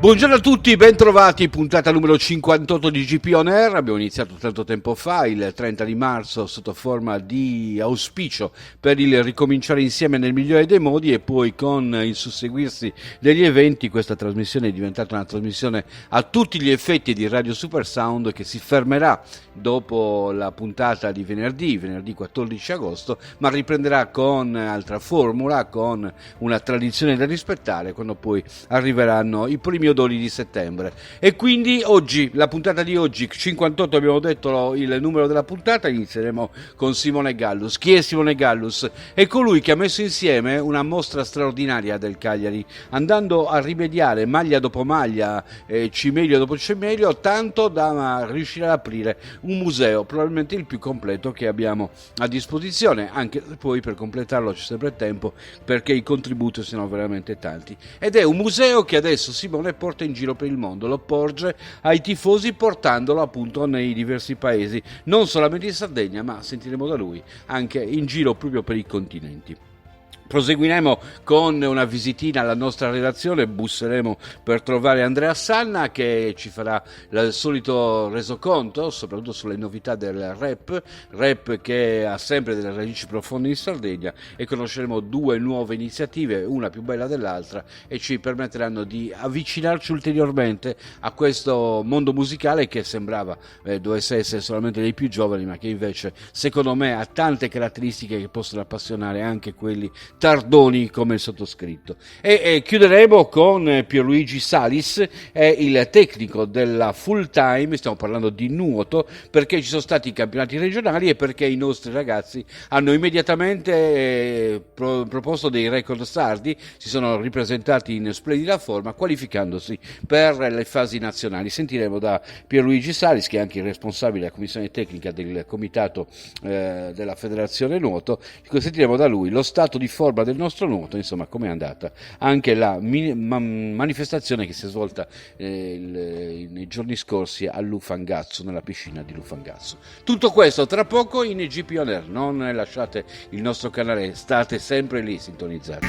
Buongiorno a tutti, bentrovati, puntata numero 58 di GP On Air. Abbiamo iniziato tanto tempo fa, il 30 di marzo, sotto forma di auspicio per il ricominciare insieme nel migliore dei modi, e poi con il susseguirsi degli eventi questa trasmissione è diventata una trasmissione a tutti gli effetti di Radio Supersound, che si fermerà dopo la puntata di venerdì 14 agosto, ma riprenderà con altra formula, con una tradizione da rispettare, quando poi arriveranno i primi odori di settembre. E quindi oggi, la puntata di oggi, 58 abbiamo detto il numero della puntata, inizieremo con Simone Gallus. Chi è Simone Gallus? È colui che ha messo insieme una mostra straordinaria del Cagliari, andando a rimediare maglia dopo maglia, cimelio dopo cimelio, tanto da riuscire ad aprire un museo, probabilmente il più completo che abbiamo a disposizione, anche se poi per completarlo c'è sempre tempo, perché i contributi sono veramente tanti. Ed è un museo che adesso Simone porta in giro per il mondo, lo porge ai tifosi portandolo appunto nei diversi paesi, non solamente in Sardegna, ma sentiremo da lui anche in giro proprio per i continenti. Proseguiremo con una visitina alla nostra redazione, busseremo per trovare Andrea Sanna, che ci farà il solito resoconto, soprattutto sulle novità del rap che ha sempre delle radici profonde in Sardegna, e conosceremo due nuove iniziative, una più bella dell'altra, e ci permetteranno di avvicinarci ulteriormente a questo mondo musicale che sembrava dovesse essere solamente dei più giovani, ma che invece secondo me ha tante caratteristiche che possono appassionare anche quelli tardoni come il sottoscritto. E chiuderemo con Pierluigi Salis, è il tecnico della Full Time, stiamo parlando di nuoto, perché ci sono stati i campionati regionali e perché i nostri ragazzi hanno immediatamente proposto dei record sardi, si sono ripresentati in splendida forma, qualificandosi per le fasi nazionali. Sentiremo da Pierluigi Salis, che è anche il responsabile della commissione tecnica del comitato della Federazione Nuoto. Sentiremo da lui lo stato di forma del nostro nuoto, insomma, come è andata anche la manifestazione che si è svolta nei giorni scorsi a Lufangazzo, nella piscina di Lufangazzo. Tutto questo tra poco in GP On Air. Non lasciate il nostro canale, state sempre lì sintonizzati.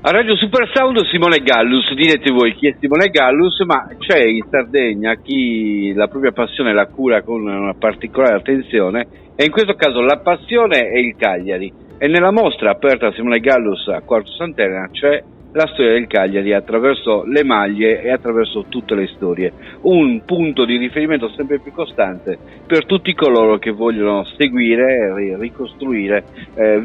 A Radio Supersound Simone Gallus. Direte voi chi è Simone Gallus, ma c'è in Sardegna chi la propria passione la cura con una particolare attenzione, e in questo caso la passione è il Cagliari, e nella mostra aperta a Simone Gallus a Quarto Sant'Elena c'è la storia del Cagliari attraverso le maglie e attraverso tutte le storie, un punto di riferimento sempre più costante per tutti coloro che vogliono seguire, ricostruire,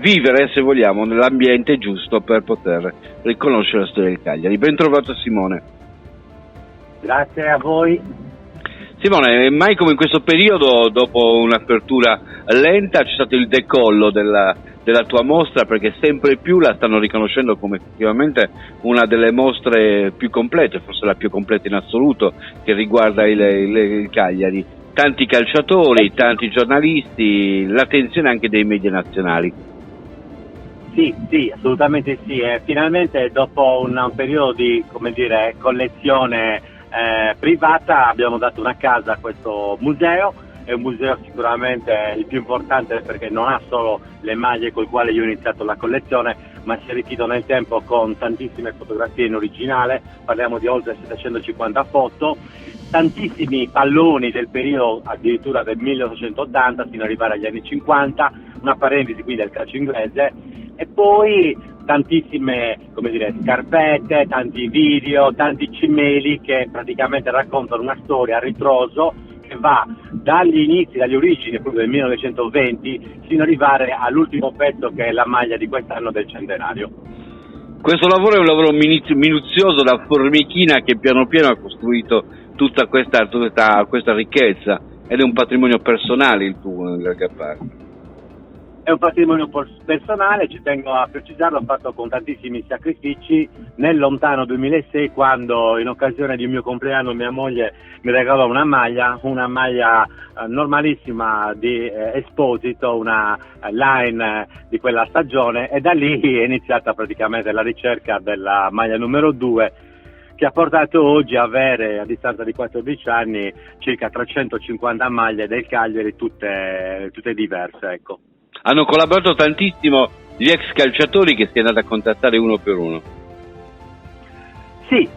vivere, se vogliamo, nell'ambiente giusto per poter riconoscere la storia del Cagliari. Ben trovato Simone. Grazie a voi. Simone, mai come in questo periodo, dopo un'apertura lenta, c'è stato il decollo della tua mostra, perché sempre più la stanno riconoscendo come effettivamente una delle mostre più complete, forse la più completa in assoluto, che riguarda il Cagliari. Tanti calciatori, tanti giornalisti, l'attenzione anche dei media nazionali. Sì, assolutamente sì. Finalmente dopo un periodo di, collezione privata, abbiamo dato una casa a questo museo. È un museo sicuramente il più importante, perché non ha solo le maglie con le quali io ho iniziato la collezione, ma si è arricchito nel tempo con tantissime fotografie in originale, parliamo di oltre 750 foto, tantissimi palloni del periodo addirittura del 1880 fino ad arrivare agli anni 50, una parentesi qui del calcio inglese, e poi tantissime scarpette, tanti video, tanti cimeli che praticamente raccontano una storia a ritroso che va dagli inizi, dalle origini proprio del 1920 fino ad arrivare all'ultimo pezzo, che è la maglia di quest'anno del centenario. Questo lavoro è un lavoro minuzioso da formichina, che piano piano ha costruito tutta questa ricchezza. ed è un patrimonio personale il tuo nel Gargapark. È un patrimonio personale, ci tengo a precisarlo, ho fatto con tantissimi sacrifici nel lontano 2006, quando in occasione di un mio compleanno mia moglie mi regalò una maglia normalissima di Esposito, una line di quella stagione, e da lì è iniziata praticamente la ricerca della maglia numero 2, che ha portato oggi a avere, a distanza di 14 anni, circa 350 maglie del Cagliari, tutte diverse, ecco. Hanno collaborato tantissimo gli ex calciatori che si è andato a contattare uno per uno. Sì,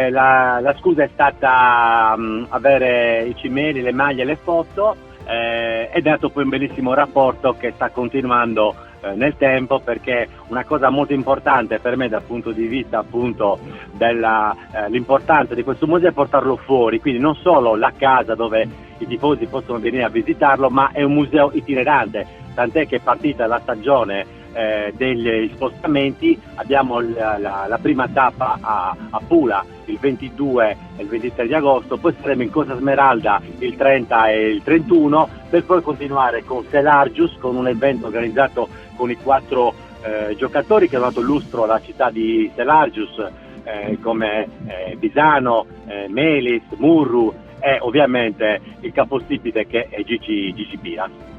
la scusa è stata avere i cimeli, le maglie, le foto, ed è dato poi un bellissimo rapporto che sta continuando nel tempo, perché una cosa molto importante per me dal punto di vista appunto dell'importanza di questo museo è portarlo fuori, quindi non solo la casa dove i tifosi possono venire a visitarlo, ma è un museo itinerante, tant'è che è partita la stagione degli spostamenti, abbiamo la prima tappa a Pula il 22 e il 23 di agosto, poi saremo in Costa Smeralda il 30 e il 31, per poi continuare con Selargius, con un evento organizzato con i 4 giocatori che hanno dato lustro alla città di Selargius, come Pisano, Melis, Murru e ovviamente il capostipite che è Gigi Piras.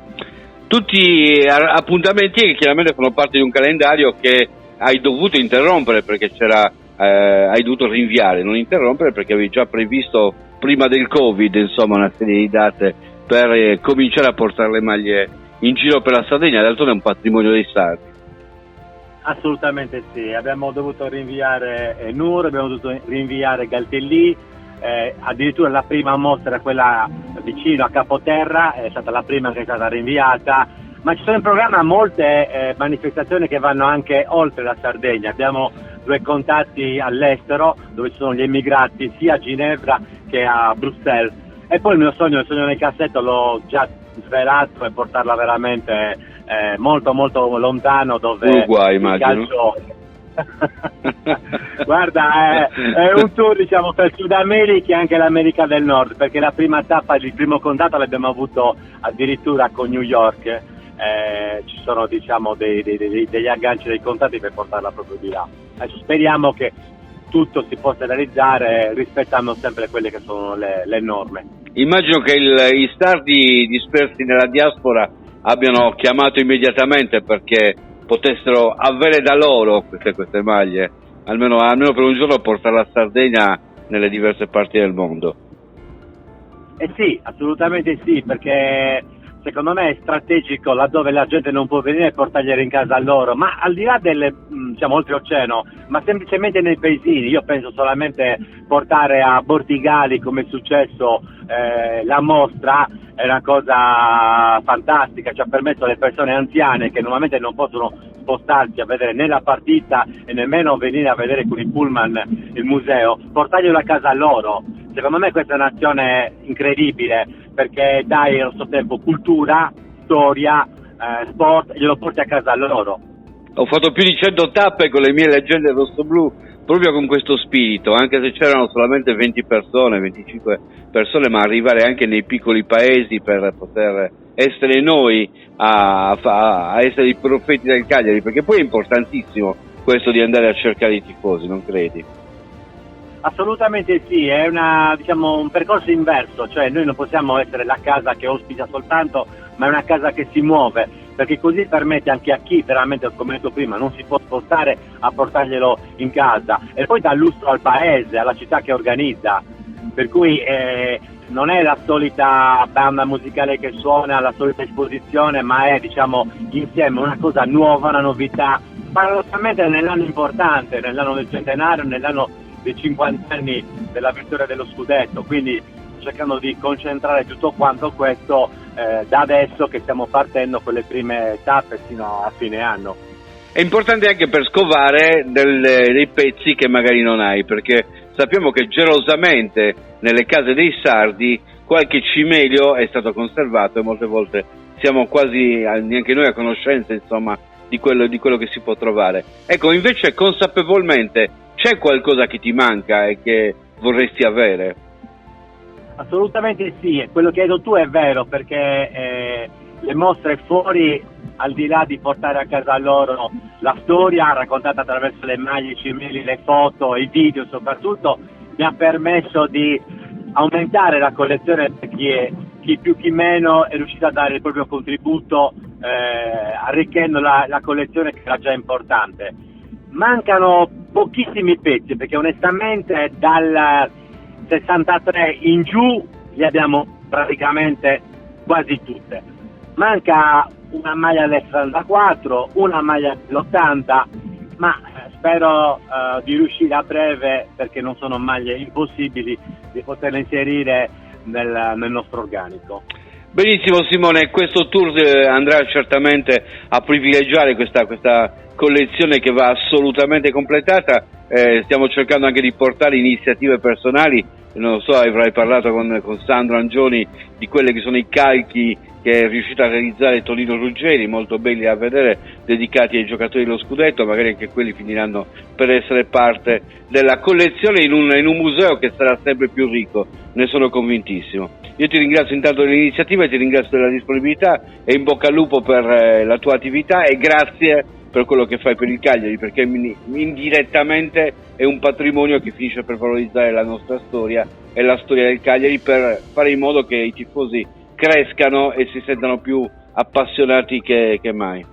Tutti appuntamenti che chiaramente fanno parte di un calendario che hai dovuto interrompere perché hai dovuto rinviare, non interrompere perché avevi già previsto prima del Covid, insomma, una serie di date per cominciare a portare le maglie in giro per la Sardegna. D'altronde è un patrimonio dei sardi. Assolutamente sì, abbiamo dovuto rinviare Nur, abbiamo dovuto rinviare Galtellì, addirittura la prima mostra, quella vicino a Capoterra, è stata la prima che è stata rinviata, ma ci sono in programma molte manifestazioni che vanno anche oltre la Sardegna. Abbiamo 2 contatti all'estero dove ci sono gli emigrati sia a Ginevra che a Bruxelles, e poi il mio sogno nel cassetto l'ho già svelato, e portarla veramente molto molto lontano, dove Uruguay, il immagino. calcio guarda, è un tour, diciamo, per Sud America e anche l'America del Nord, perché la prima tappa, il primo contatto l'abbiamo avuto addirittura con New York, ci sono, diciamo, degli agganci, dei contatti per portarla proprio di là. Adesso speriamo che tutto si possa realizzare rispettando sempre quelle che sono le norme. Immagino che i sardi dispersi nella diaspora abbiano chiamato immediatamente perché potessero avere da loro queste maglie, almeno per un giorno, portare la Sardegna nelle diverse parti del mondo. Sì, assolutamente sì, perché secondo me è strategico, laddove la gente non può venire, portargliela in casa loro, ma al di là delle, diciamo, oltreoceano, ma semplicemente nei paesini. Io penso solamente portare a Bortigali, come è successo, la mostra è una cosa fantastica, ci ha permesso alle persone anziane che normalmente non possono spostarsi a vedere né la partita e nemmeno venire a vedere con i pullman il museo, portarglielo a casa loro. Secondo me questa è un'azione incredibile, perché dai allo stesso tempo cultura, storia, sport, e glielo porti a casa loro. Ho fatto più di 100 tappe con le mie leggende rossoblu proprio con questo spirito, anche se c'erano solamente 20 persone, 25 persone, ma arrivare anche nei piccoli paesi per poter essere noi a essere i profeti del Cagliari, perché poi è importantissimo questo di andare a cercare i tifosi, non credi? Assolutamente sì, è un percorso inverso, cioè noi non possiamo essere la casa che ospita soltanto, ma è una casa che si muove, perché così permette anche a chi veramente, come detto prima, non si può spostare, a portarglielo in casa, e poi dà lustro al paese, alla città che organizza, per cui non è la solita banda musicale che suona, la solita esposizione, ma è, diciamo, insieme una cosa nuova, una novità, paradossalmente nell'anno importante, nell'anno del centenario, nell'anno dei 50 anni della vittoria dello scudetto, quindi cercando di concentrare tutto quanto questo da adesso che stiamo partendo con le prime tappe fino a fine anno. È importante anche per scovare dei pezzi che magari non hai, perché sappiamo che gelosamente nelle case dei sardi qualche cimelio è stato conservato e molte volte siamo quasi neanche noi a conoscenza, insomma, di quello che si può trovare. Ecco, invece consapevolmente c'è qualcosa che ti manca e che vorresti avere? Assolutamente sì, e quello che hai detto tu è vero, perché le mostre fuori, al di là di portare a casa loro la storia raccontata attraverso le maglie, i cimeli, le foto, i video soprattutto, mi ha permesso di aumentare la collezione per chi più chi meno è riuscito a dare il proprio contributo, arricchendo la collezione, che era già importante. Mancano pochissimi pezzi, perché onestamente dal 63 in giù li abbiamo praticamente quasi tutte. Manca una maglia del 64, una maglia dell'80, ma spero di riuscire a breve, perché non sono maglie impossibili, di poterle inserire nel nostro organico. Benissimo Simone, questo tour andrà certamente a privilegiare questa collezione che va assolutamente completata. Stiamo cercando anche di portare iniziative personali, non so, avrai parlato con Sandro Angioni di quelli che sono i calchi che è riuscito a realizzare Tonino Ruggeri, molto belli a vedere, dedicati ai giocatori dello scudetto. Magari anche quelli finiranno per essere parte della collezione in un museo che sarà sempre più ricco, ne sono convintissimo. Io ti ringrazio intanto dell'iniziativa, ti ringrazio della disponibilità e in bocca al lupo per la tua attività, e grazie per quello che fai per il Cagliari, perché indirettamente è un patrimonio che finisce per valorizzare la nostra storia e la storia del Cagliari, per fare in modo che i tifosi crescano e si sentano più appassionati che mai.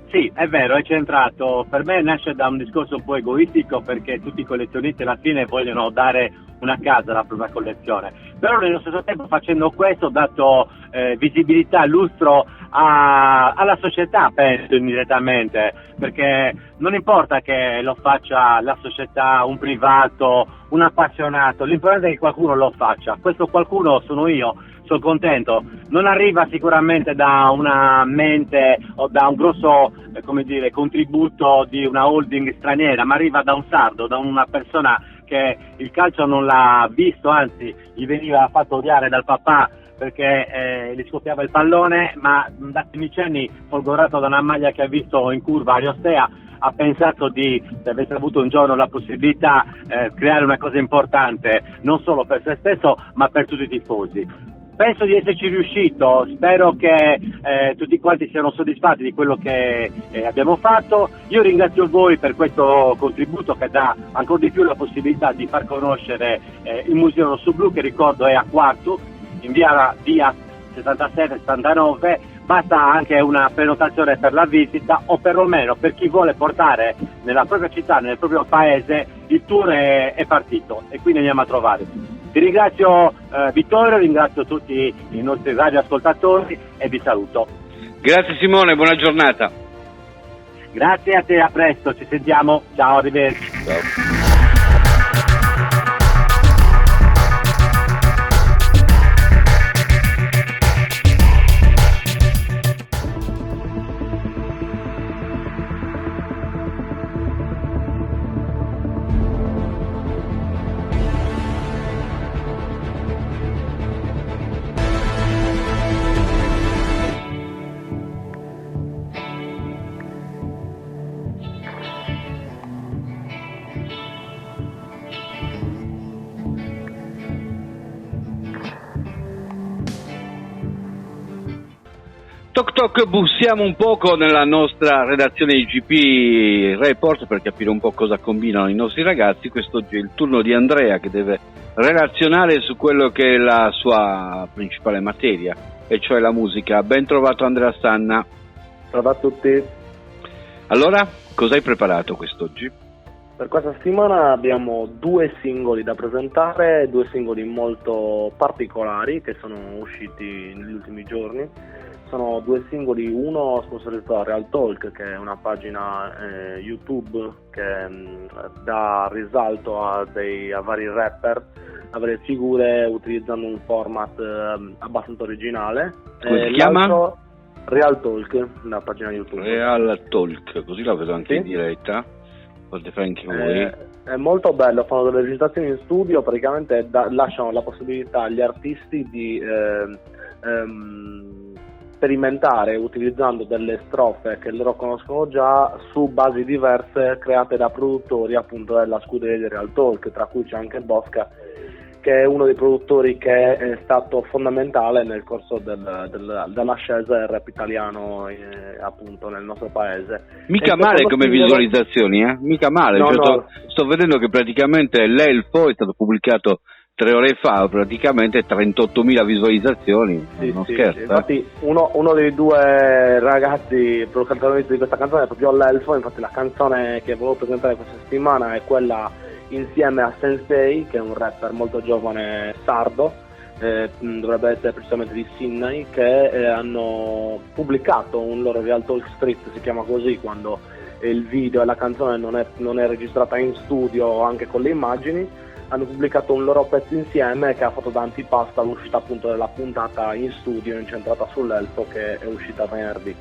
Sì, è vero, è centrato. Per me nasce da un discorso un po' egoistico, perché tutti i collezionisti alla fine vogliono dare una casa alla propria collezione, però nello stesso tempo, facendo questo, ho dato visibilità, lustro alla società, penso indirettamente, perché non importa che lo faccia la società, un privato, un appassionato, l'importante è che qualcuno lo faccia. Questo qualcuno sono io. Sono contento, non arriva sicuramente da una mente o da un grosso contributo di una holding straniera, ma arriva da un sardo, da una persona che il calcio non l'ha visto, anzi gli veniva fatto odiare dal papà perché gli scoppiava il pallone, ma da 15 anni, folgorato da una maglia che ha visto in curva a Riostea, ha pensato di, se avesse avuto un giorno la possibilità, creare una cosa importante non solo per se stesso ma per tutti i tifosi. Penso di esserci riuscito, spero che tutti quanti siano soddisfatti di quello che abbiamo fatto. Io ringrazio voi per questo contributo che dà ancora di più la possibilità di far conoscere il Museo Rossoblu, che ricordo è a Quartu, in via 67-79. Basta anche una prenotazione per la visita, o perlomeno per chi vuole portare nella propria città, nel proprio paese, il tour è partito, e quindi andiamo a trovare. Vi ringrazio Vittorio, ringrazio tutti i nostri radioascoltatori e vi saluto. Grazie Simone, buona giornata. Grazie a te, a presto, ci sentiamo, ciao, arrivederci. Ciao. Toc toc, bussiamo un poco nella nostra redazione IGP Report per capire un po' cosa combinano i nostri ragazzi. Quest'oggi è il turno di Andrea, che deve relazionare su quello che è la sua principale materia, e cioè la musica. Ben trovato Andrea Stanna. Ciao a tutti. Allora, cosa hai preparato quest'oggi? Per questa settimana abbiamo 2 singoli da presentare, 2 singoli molto particolari che sono usciti negli ultimi giorni. Sono 2 singoli, uno sponsorizzato da Real Talk, che è una pagina YouTube che dà risalto a vari rapper, a varie figure, utilizzando un format abbastanza originale. Come si chiama? Real Talk, una pagina YouTube. Real Talk, così la vedo anche sì? In diretta. Potete fare anche voi. È molto bello, fanno delle registrazioni in studio, praticamente lasciano la possibilità agli artisti di sperimentare utilizzando delle strofe che loro conoscono già su basi diverse create da produttori appunto della scuderia di Real Talk, tra cui c'è anche Bosca che è uno dei produttori che è stato fondamentale nel corso dell'ascesa del rap italiano appunto nel nostro paese. Mica male come visualizzazioni, mica male. No, cioè, no. sto vedendo che praticamente l'Elfo è stato pubblicato 3 ore fa, praticamente 38.000 visualizzazioni. Sì, non sì, scherzo. sì. Infatti uno dei due ragazzi protagonisti di questa canzone è proprio l'Elfo. Infatti la canzone che volevo presentare questa settimana è quella insieme a Sensei, che è un rapper molto giovane sardo, dovrebbe essere precisamente di Sydney, che hanno pubblicato un loro Real Talk Street, si chiama così quando il video e la canzone non è registrata in studio anche con le immagini. Hanno pubblicato un loro pezzo insieme che ha fatto da antipasto all'uscita appunto della puntata in studio incentrata sull'Elfo, che è uscita venerdì.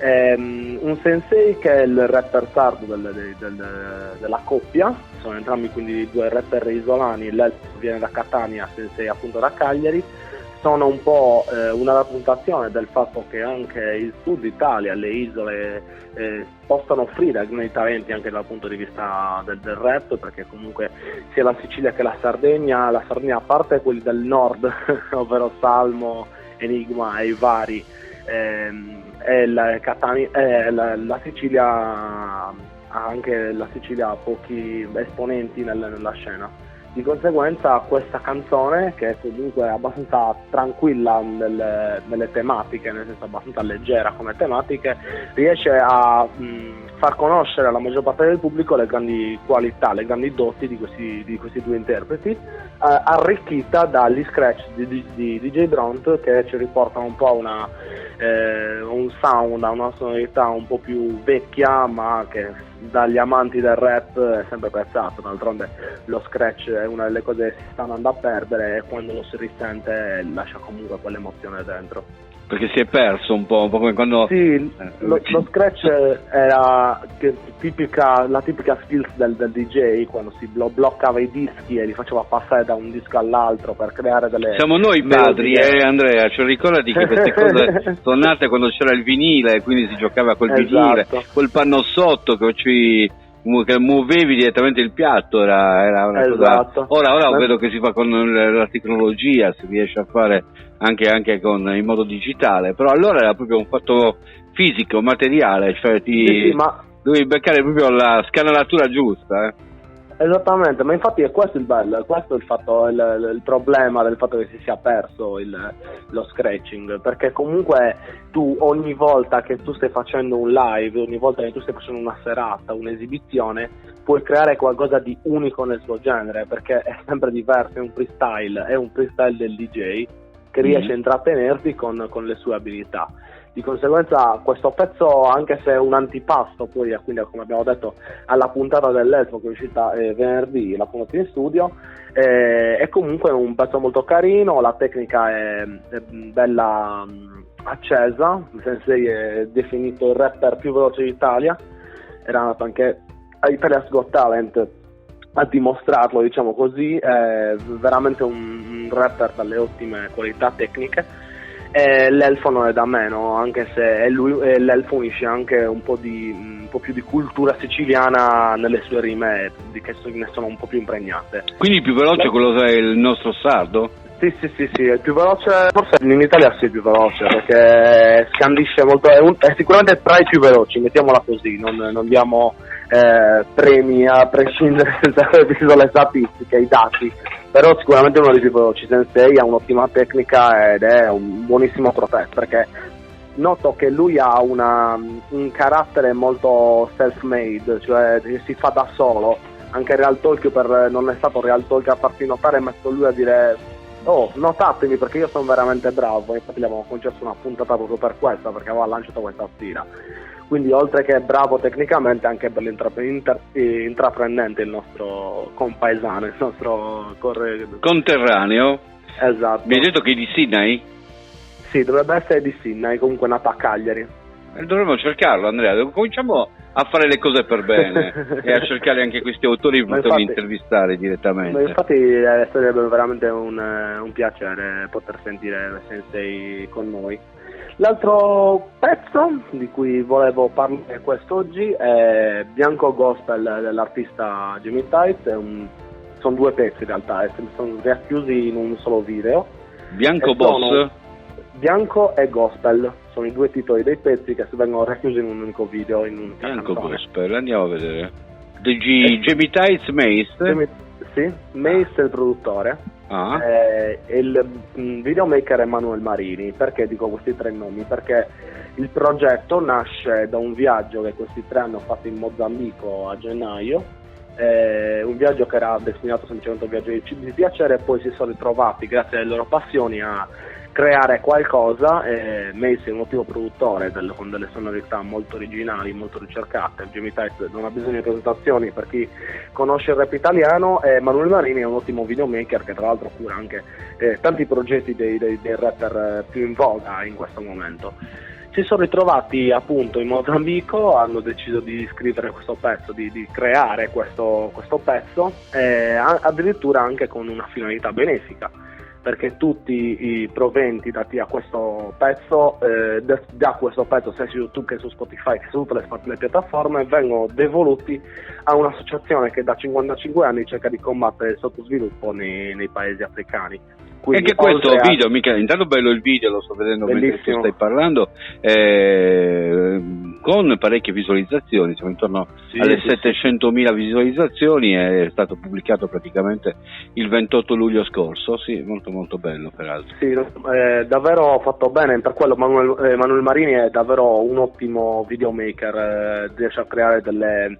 Un Sensei, che è il rapper sardo della coppia, sono entrambi quindi due rapper isolani, l'Elfo viene da Catania, Sensei appunto da Cagliari. Sono un po' una rappresentazione del fatto che anche il sud Italia, le isole, possano offrire dei talenti anche dal punto di vista del rap, perché comunque sia la Sicilia che la Sardegna, a parte quelli del nord, ovvero Salmo, Enigma e i vari, e la Sicilia ha anche pochi esponenti nella scena. Di conseguenza questa canzone, che è comunque abbastanza tranquilla nelle tematiche, nel senso abbastanza leggera come tematiche, riesce a far conoscere alla maggior parte del pubblico le grandi qualità, le grandi doti di questi due interpreti, arricchita dagli scratch di DJ Bront, che ci riportano un po' un sound, una sonorità un po' più vecchia, ma che dagli amanti del rap è sempre apprezzato. D'altronde lo scratch è una delle cose che si sta andando a perdere, e quando lo si risente lascia comunque quell'emozione dentro. Perché si è perso un po' come quando... Sì, lo scratch era la tipica skills del DJ, quando si bloccava i dischi e li faceva passare da un disco all'altro per creare delle... Siamo noi padri, Andrea, cioè ricordati che queste cose sono nate quando c'era il vinile, quindi si giocava col vinile, quel panno sotto che muovevi direttamente il piatto, era una cosa... Ora vedo che si fa con la tecnologia, si riesce a fare anche in modo digitale, però allora era proprio un fatto fisico, materiale, cioè dovevi beccare proprio la scanalatura giusta. Esattamente, ma infatti è questo il bello, questo è il problema del fatto che si sia perso lo scratching, perché comunque tu ogni volta che tu stai facendo un live, ogni volta che tu stai facendo una serata, un'esibizione, puoi creare qualcosa di unico nel suo genere, perché è sempre diverso, è un freestyle del DJ che riesce a intrattenerti con le sue abilità. Di conseguenza questo pezzo, anche se è un antipasto poi, quindi come abbiamo detto, alla puntata dell'Elfo che è uscita venerdì, la puntata in studio, è comunque un pezzo molto carino, la tecnica è bella accesa. Sensei è definito il rapper più veloce d'Italia, era nato anche a Italia's Got Talent a dimostrarlo, diciamo così. È veramente un rapper dalle ottime qualità tecniche. L'Elfo non è da meno, anche se l'Elfo unisce anche un po' più di cultura siciliana nelle sue rime, che ne sono un po' più impregnate. Quindi il più veloce è quello che è il nostro sardo? Sì, è il più veloce, forse in Italia sì, è il più veloce, perché scandisce molto, è sicuramente tra i più veloci, mettiamola così, non diamo premi a prescindere senza aver visto le statistiche, i dati, però sicuramente uno dei più veloci. Sensei ha un'ottima tecnica ed è un buonissimo protetto, perché noto che lui ha un carattere molto self-made, cioè si fa da solo. Anche Real Talk, non è stato Real Talk a farsi notare, è messo lui a dire: oh, notatemi perché io sono veramente bravo. Infatti gli abbiamo concesso una puntata proprio per questo, perché aveva lanciato questa stira. Quindi oltre che bravo tecnicamente, anche bello intraprendente il nostro compaesano, il nostro conterraneo. Esatto. Mi hai detto che è di Sydney? Sì, dovrebbe essere di Sydney, comunque nato a Cagliari. Dovremmo cercarlo, Andrea, cominciamo a fare le cose per bene e a cercare anche questi autori per poterli intervistare direttamente. Infatti sarebbe veramente un piacere poter sentire Sensei con noi. L'altro pezzo di cui volevo parlare quest'oggi è Bianco Gospel dell'artista Jimmy Tights, è un sono due pezzi in realtà, sono racchiusi in un solo video. Bianco Boss? Bianco e Gospel sono i due titoli dei pezzi che vengono racchiusi in un unico video, in un Bianco canzone. Gospel, andiamo a vedere. Jamie Tights, Mace? Sì, Mace è il produttore. E il videomaker è Manuel Marini. Perché dico questi tre nomi? Perché il progetto nasce da un viaggio che questi tre hanno fatto in Mozambico a gennaio, un viaggio che era destinato semplicemente a un viaggio di piacere, e poi si sono ritrovati grazie alle loro passioni a creare qualcosa. Mace è un ottimo produttore con delle sonorità molto originali, molto ricercate. Jamie Tights non ha bisogno di presentazioni per chi conosce il rap italiano, e Manuel Marini è un ottimo videomaker che tra l'altro cura anche tanti progetti dei rapper più in voga in questo momento. Si sono ritrovati appunto in Mozambico, hanno deciso di scrivere questo pezzo, di creare questo pezzo, addirittura anche con una finalità benefica, perché tutti i proventi dati a questo pezzo, da questo pezzo sia su YouTube che su Spotify che su tutte le piattaforme, vengono devoluti a un'associazione che da 55 anni cerca di combattere il sottosviluppo nei paesi africani. Quindi, anche questo video, Michele, intanto bello il video, lo sto vedendo mentre tu stai parlando, con parecchie visualizzazioni, siamo intorno alle 700.000 visualizzazioni, è stato pubblicato praticamente il 28 luglio scorso, sì, molto molto bello peraltro. Sì, davvero fatto bene, per quello Manuel Marini è davvero un ottimo videomaker, riesce a creare delle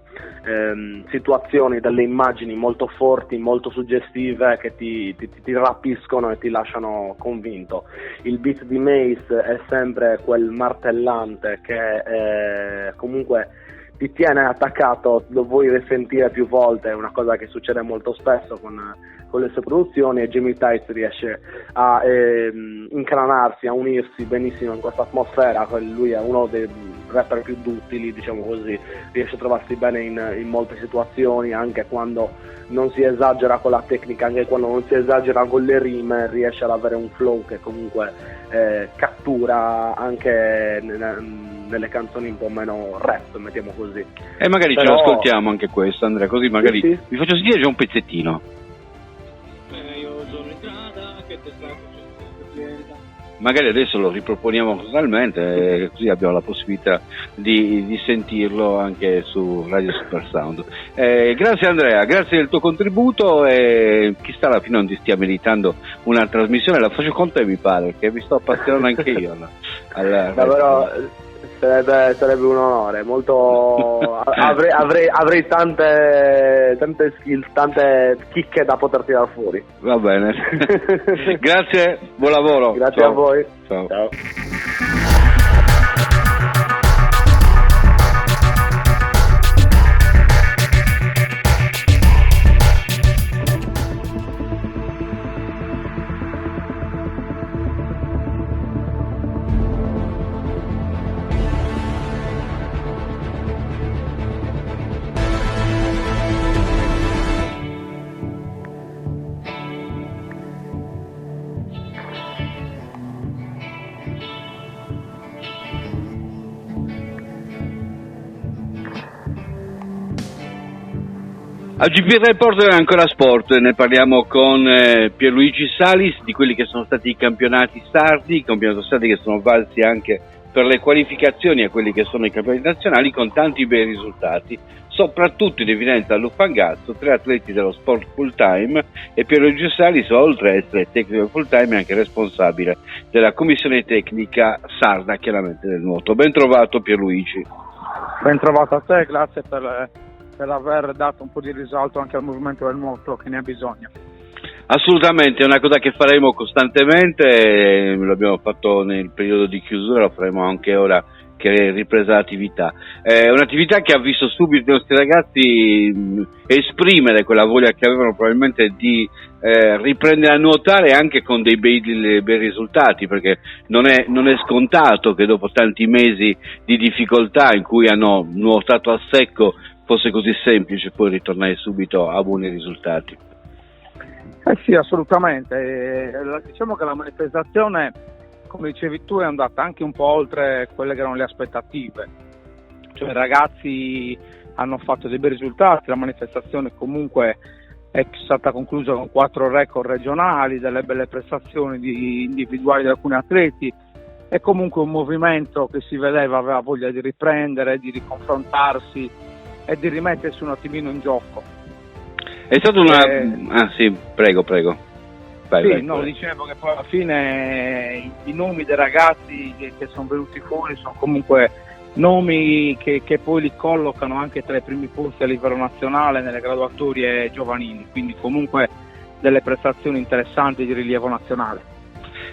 situazioni, delle immagini molto forti, molto suggestive, che ti rapiscono e ti lasciano convinto. Il beat di Mace è sempre quel martellante che comunque ti tiene attaccato, lo vuoi risentire più volte, è una cosa che succede molto spesso con le sue produzioni, e Jamie Tights riesce a incranarsi, a unirsi benissimo in questa atmosfera. Lui è uno dei rapper più duttili, diciamo così, riesce a trovarsi bene in molte situazioni, anche quando non si esagera con la tecnica, anche quando non si esagera con le rime, riesce ad avere un flow che comunque cattura anche nelle canzoni un po' meno rap, mettiamo così. E magari ce l'ascoltiamo anche questo, Andrea, così magari sì. vi faccio sentire già un pezzettino. Io sono in strada, che te sta magari adesso lo riproponiamo totalmente, così abbiamo la possibilità di sentirlo anche su Radio Super Sound. Grazie Andrea, grazie del tuo contributo, e chissà alla fine non ti stia meritando una trasmissione, la faccio con te mi pare, perché mi sto appassionando anche io. Davvero sarebbe un onore, molto avrei tante skills, tante chicche da poter tirare fuori. Va bene. Grazie, buon lavoro. Grazie. Ciao. A voi. Ciao. Ciao. A GP Report ancora sport, ne parliamo con Pierluigi Salis di quelli che sono stati i campionati sardi che sono valsi anche per le qualificazioni a quelli che sono i campionati nazionali, con tanti bei risultati, soprattutto in evidenza all'Uffangazzo, 3 atleti dello sport full time, e Pierluigi Salis, oltre a essere tecnico full time, è anche responsabile della commissione tecnica sarda, chiaramente del nuoto. Ben trovato Pierluigi. Ben trovato a te, grazie per aver dato un po' di risalto anche al movimento del nuoto che ne ha bisogno. Assolutamente, è una cosa che faremo costantemente, lo abbiamo fatto nel periodo di chiusura, lo faremo anche ora che è ripresa l'attività. È un'attività che ha visto subito i nostri ragazzi esprimere quella voglia che avevano probabilmente di riprendere a nuotare, anche con dei bei risultati, perché non è scontato che dopo tanti mesi di difficoltà in cui hanno nuotato a secco fosse così semplice poi ritornare subito a buoni risultati. Sì, assolutamente. Diciamo che la manifestazione, come dicevi tu, è andata anche un po' oltre quelle che erano le aspettative. Cioè i ragazzi hanno fatto dei bei risultati, la manifestazione comunque è stata conclusa con 4 record regionali, delle belle prestazioni individuali di alcuni atleti, è comunque un movimento che si vedeva, aveva voglia di riprendere, di riconfrontarsi e di rimettersi un attimino in gioco. È stata una... sì, prego. Vai, no, dicevo che poi alla fine i nomi dei ragazzi che sono venuti fuori sono comunque nomi che poi li collocano anche tra i primi posti a livello nazionale nelle graduatorie giovanili, quindi comunque delle prestazioni interessanti di rilievo nazionale.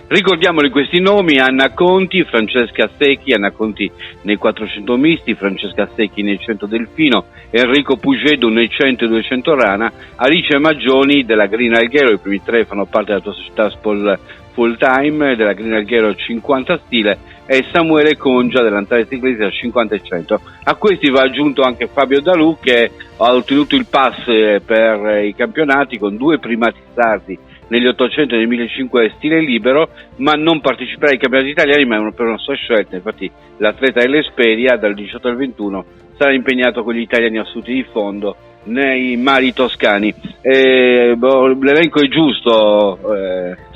Ricordiamoli questi nomi: Anna Conti, Francesca Secchi, Anna Conti nei 400 misti, Francesca Secchi nei 100 delfino, Enrico Pugedo nei 100 e 200 rana, Alice Maggioni della Green Alghero, i primi 3 fanno parte della tua società full time, della Green Alghero 50 stile, e Samuele Congia dell'Antares Inglese a 50 e 100. A questi va aggiunto anche Fabio Dalù, che ha ottenuto il pass per i campionati con 2 primati sardi negli 800 e nei 1500 stile libero, ma non parteciperà ai campionati italiani, ma per una sua scelta. Infatti l'atleta dell'Esperia dal 18 al 21 sarà impegnato con gli italiani assoluti di fondo nei mari toscani. L'elenco è giusto?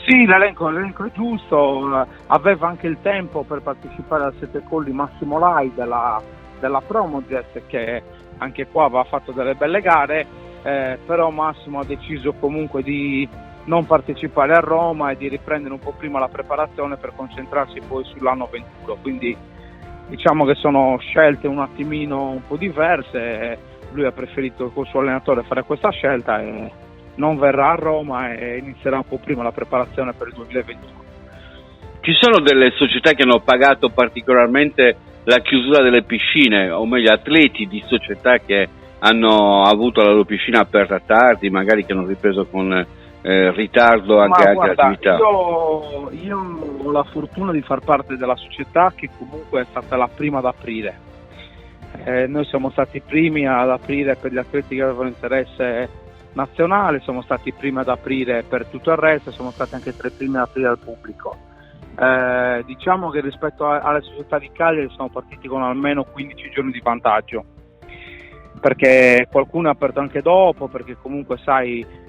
Sì, l'elenco è giusto, aveva anche il tempo per partecipare al 7 colli Massimo Lai della Promojet, che anche qua aveva fatto delle belle gare, però Massimo ha deciso comunque di non partecipare a Roma e di riprendere un po' prima la preparazione per concentrarsi poi sull'anno 21, quindi diciamo che sono scelte un attimino un po' diverse. Lui ha preferito col suo allenatore fare questa scelta e non verrà a Roma e inizierà un po' prima la preparazione per il 2021. Ci sono delle società che hanno pagato particolarmente la chiusura delle piscine, o meglio atleti di società che hanno avuto la loro piscina aperta tardi, magari che hanno ripreso con ritardo anche altre attività? Io ho la fortuna di far parte della società che comunque è stata la prima ad aprire. Noi siamo stati i primi ad aprire per gli atleti che avevano interesse nazionale, siamo stati i primi ad aprire per tutto il resto, siamo stati anche tra i primi ad aprire al pubblico. Diciamo che rispetto alle società di Cagliari siamo partiti con almeno 15 giorni di vantaggio, perché qualcuno ha aperto anche dopo, perché comunque sai,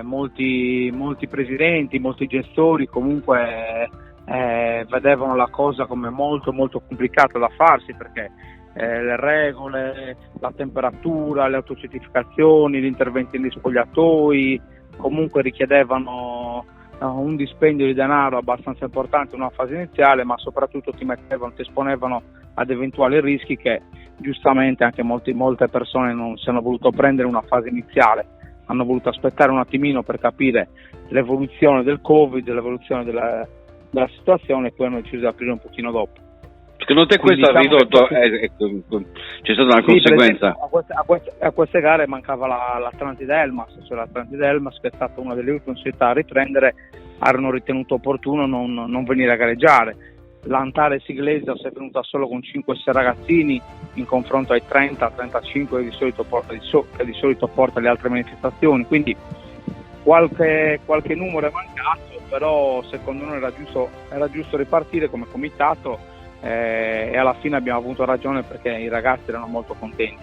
molti presidenti, molti gestori comunque vedevano la cosa come molto molto complicata da farsi, perché le regole, la temperatura, le autocertificazioni, gli interventi negli spogliatoi comunque richiedevano un dispendio di denaro abbastanza importante in una fase iniziale, ma soprattutto ti esponevano ad eventuali rischi che giustamente anche molte persone non si hanno voluto prendere in una fase iniziale, hanno voluto aspettare un attimino per capire l'evoluzione del Covid, l'evoluzione della situazione, e poi hanno deciso di aprire un pochino dopo. Secondo te questo ha ridotto, c'è stata una conseguenza? A queste gare mancava l'Atlantide Elmas, cioè l'Atlantide Elmas, che è stata una delle ultime società a riprendere, hanno ritenuto opportuno non venire a gareggiare. L'Antares Iglesias è venuta solo con 5-6 ragazzini in confronto ai 30-35 che di solito porta alle altre manifestazioni, quindi qualche numero è mancato, però secondo noi era giusto ripartire come comitato, e alla fine abbiamo avuto ragione perché i ragazzi erano molto contenti.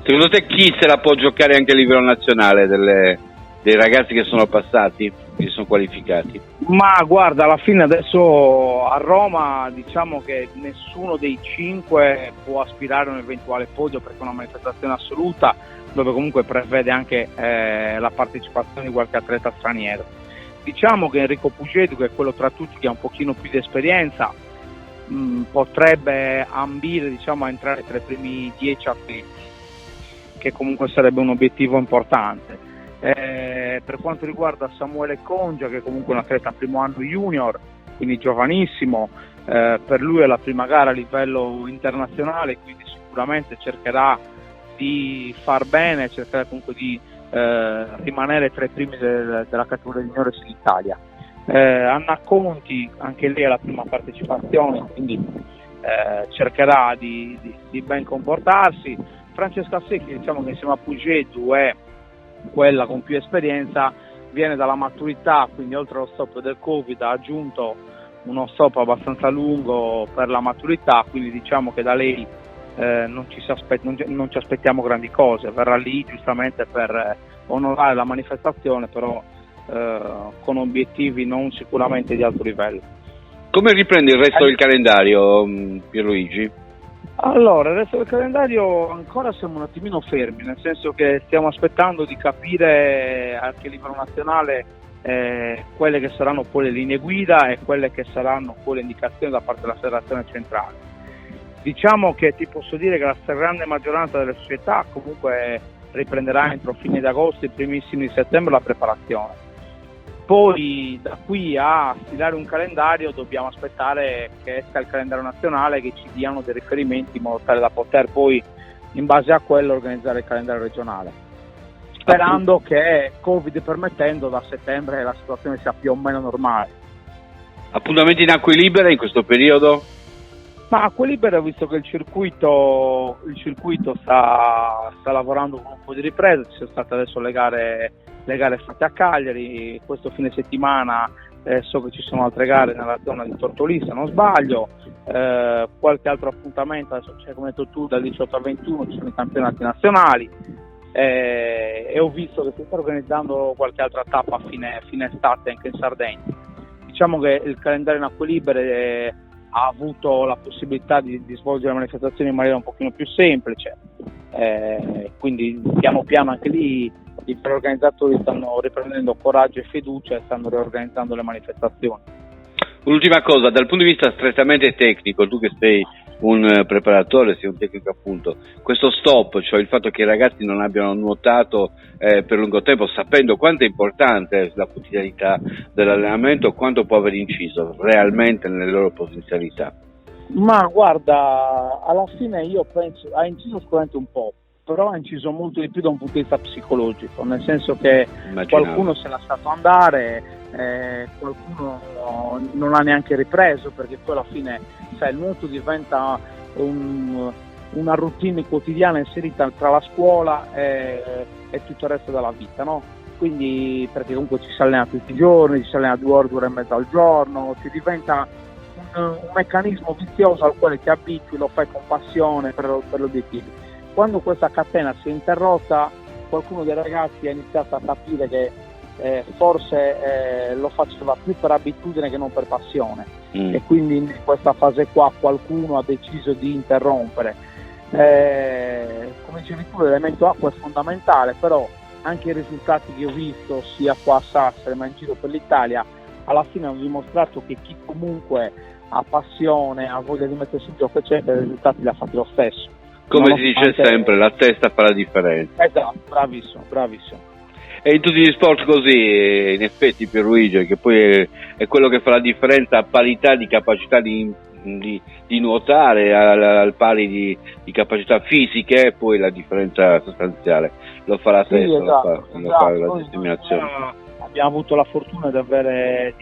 Secondo te chi se la può giocare anche a livello nazionale dei ragazzi che sono passati, che sono qualificati? Ma guarda, alla fine adesso a Roma diciamo che nessuno dei 5 può aspirare a un eventuale podio, perché è una manifestazione assoluta dove comunque prevede anche la partecipazione di qualche atleta straniero. Diciamo che Enrico Pugedo, che è quello tra tutti che ha un pochino più di esperienza, potrebbe ambire, diciamo, a entrare tra i primi 10 atleti, che comunque sarebbe un obiettivo importante. Per quanto riguarda Samuele Congia, che è comunque un atleta primo anno junior, quindi giovanissimo, per lui è la prima gara a livello internazionale, quindi sicuramente cercherà di far bene, cercherà comunque di rimanere tra i primi della categoria juniores in Italia. Anna Conti, anche lei è la prima partecipazione, quindi cercherà di ben comportarsi. Francesca Secchi, diciamo che insieme a Pugedu è quella con più esperienza, viene dalla maturità, quindi oltre allo stop del Covid ha aggiunto uno stop abbastanza lungo per la maturità, quindi diciamo che da lei non ci aspettiamo grandi cose, verrà lì giustamente per onorare la manifestazione, però con obiettivi non sicuramente di alto livello. Come riprende il resto del calendario, Pierluigi? Allora, il resto del calendario ancora siamo un attimino fermi, nel senso che stiamo aspettando di capire anche a livello nazionale quelle che saranno poi le linee guida e quelle che saranno poi le indicazioni da parte della federazione centrale. Diciamo che ti posso dire che la stragrande maggioranza delle società comunque riprenderà entro fine d'agosto e primissimi di settembre la preparazione. Poi da qui a stilare un calendario dobbiamo aspettare che esca il calendario nazionale, che ci diano dei riferimenti in modo tale da poter poi in base a quello organizzare il calendario regionale, sperando che Covid permettendo da settembre la situazione sia più o meno normale. Appuntamenti in acque libere in questo periodo? Ma Acque Libere ho visto che il circuito sta lavorando con un po' di ripresa, ci sono state adesso le gare fatte a Cagliari, questo fine settimana so che ci sono altre gare nella zona di Tortolì se non sbaglio, qualche altro appuntamento, adesso c'è, come hai detto tu, dal 18 al 21 ci sono i campionati nazionali e ho visto che si sta organizzando qualche altra tappa a fine estate anche in Sardegna. Diciamo che il calendario in Acque Libere ha avuto la possibilità di svolgere manifestazioni in maniera un pochino più semplice, quindi piano piano anche lì i organizzatori stanno riprendendo coraggio e fiducia e stanno riorganizzando le manifestazioni. Ultima cosa, dal punto di vista strettamente tecnico, tu che sei un preparatore, sei un tecnico appunto, questo stop, cioè il fatto che i ragazzi non abbiano nuotato per lungo tempo, sapendo quanto è importante la quotidianità dell'allenamento, quanto può aver inciso realmente nelle loro potenzialità? Ma guarda, alla fine io penso, ha inciso sicuramente un po', però ha inciso molto di più da un punto di vista psicologico, nel senso che qualcuno se l'ha lasciato andare, qualcuno non ha neanche ripreso, perché poi alla fine il nuoto diventa una routine quotidiana inserita tra la scuola e tutto il resto della vita, no? Quindi, perché comunque ci si allena tutti i giorni, ci si allena 2 ore e mezza al giorno, si diventa un meccanismo vizioso al quale ti abitui, lo fai con passione per l'obiettivo. Quando questa catena si è interrotta, qualcuno dei ragazzi ha iniziato a capire che forse lo faceva più per abitudine che non per passione, e quindi in questa fase qua qualcuno ha deciso di interrompere. Come dicevi tu, l'elemento acqua è fondamentale, però anche i risultati che ho visto sia qua a Sassari ma in giro per l'Italia alla fine hanno dimostrato che chi comunque ha passione, ha voglia di mettersi in gioco eccetera, i risultati li ha fatti lo stesso. Come si dice sempre, la testa fa la differenza. Esatto, bravissimo. E in tutti gli sport così, in effetti, Pierluigi, che poi è quello che fa la differenza a parità di capacità di nuotare, al pari di capacità fisiche, e poi la differenza sostanziale lo fa la testa, esatto. lo fa la determinazione. Abbiamo avuto la fortuna di aver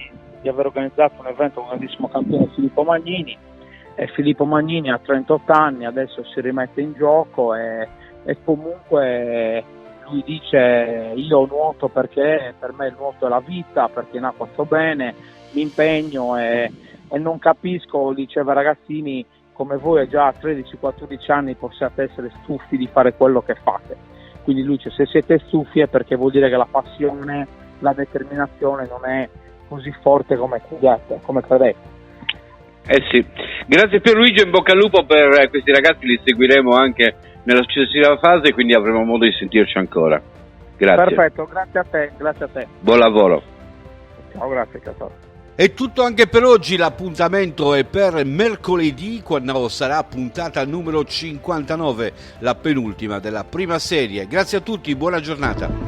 organizzato un evento con il grandissimo campione Filippo Magnini, e Filippo Magnini ha 38 anni, adesso si rimette in gioco e comunque lui dice: io nuoto perché per me il nuoto è la vita, perché in acqua sto bene, mi impegno e non capisco, diceva ragazzini, come voi già a 13-14 anni possiate essere stufi di fare quello che fate. Quindi lui dice: se siete stufi è perché vuol dire che la passione, la determinazione non è così forte come credete. Sì, grazie Pierluigi, in bocca al lupo per questi ragazzi, li seguiremo anche nella successiva fase, quindi avremo modo di sentirci ancora. Grazie. Perfetto, grazie a te. Buon lavoro. Ciao, grazie Cattaro. È tutto anche per oggi, l'appuntamento è per mercoledì, quando sarà puntata numero 59, la penultima della prima serie. Grazie a tutti, buona giornata.